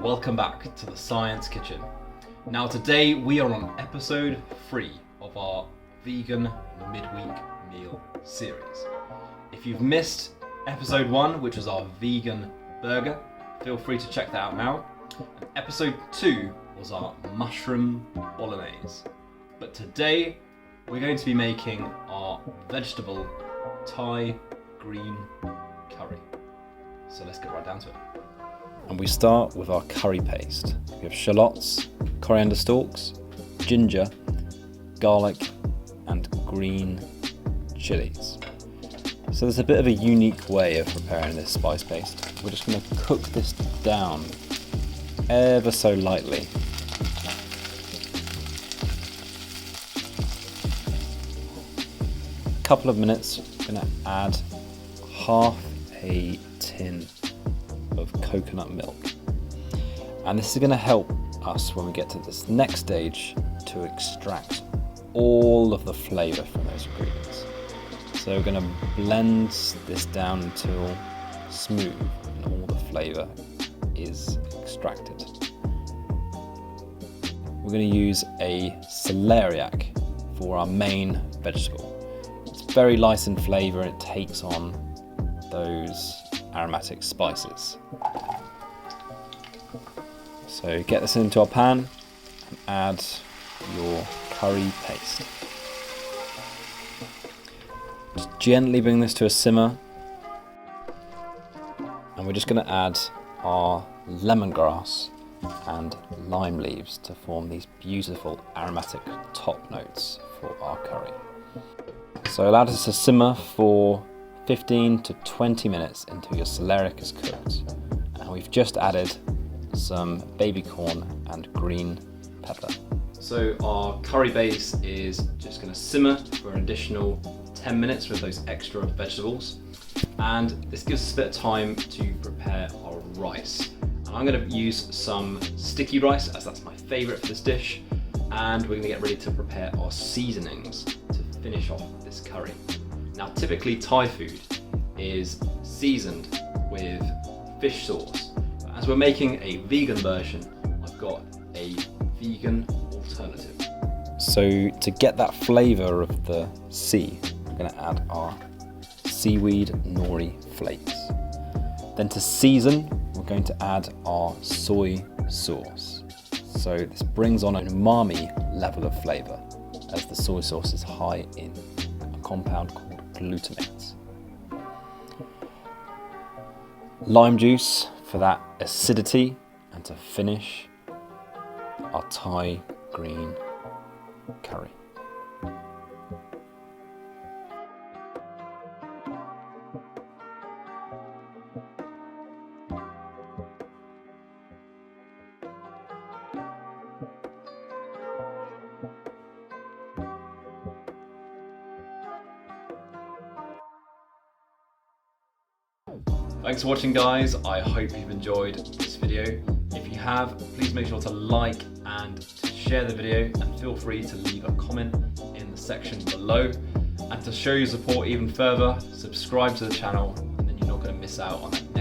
welcome back to the Science Kitchen. Now today we are on episode 3 of our vegan midweek meal series. If you've missed episode 1, which was our vegan burger, feel free to check that out now. And episode 2 was our mushroom bolognese. But today we're going to be making our vegetable Thai green curry. So let's get right down to it. And we start with our curry paste. We have shallots, coriander stalks, ginger, garlic, and green chilies. So there's a bit of a unique way of preparing this spice paste. We're just going to cook this down ever so lightly. A couple of minutes, we're going to add half a tin of coconut milk, and this is going to help us when we get to this next stage to extract all of the flavour from those ingredients. So we're going to blend this down until smooth and all the flavour is extracted. We're going to use a celeriac for our main vegetable. It's very light in flavour and it takes on those aromatic spices. So get this into our pan and add your curry paste. Just gently bring this to a simmer, and we're just going to add our lemongrass and lime leaves to form these beautiful aromatic top notes for our curry. So allow this to simmer for 15 to 20 minutes until your celeriac is cooked. And we've just added some baby corn and green pepper. So our curry base is just going to simmer for an additional 10 minutes with those extra vegetables. And this gives us a bit of time to prepare our rice. And I'm going to use some sticky rice, as that's my favourite for this dish. And we're going to get ready to prepare our seasonings to finish off this curry. Now typically Thai food is seasoned with fish sauce. But as we're making a vegan version, I've got a vegan alternative. So to get that flavour of the sea, we're going to add our seaweed nori flakes. Then to season, we're going to add our soy sauce. So this brings on an umami level of flavour, as the soy sauce is high in a compound called glutamate. Lime juice for that acidity, and to finish, our Thai green curry. Thanks for watching, guys. I hope you've enjoyed this video. If you have, please make sure to like and to share the video, and feel free to leave a comment in the section below. And to show your support even further, subscribe to the channel, and then you're not going to miss out on that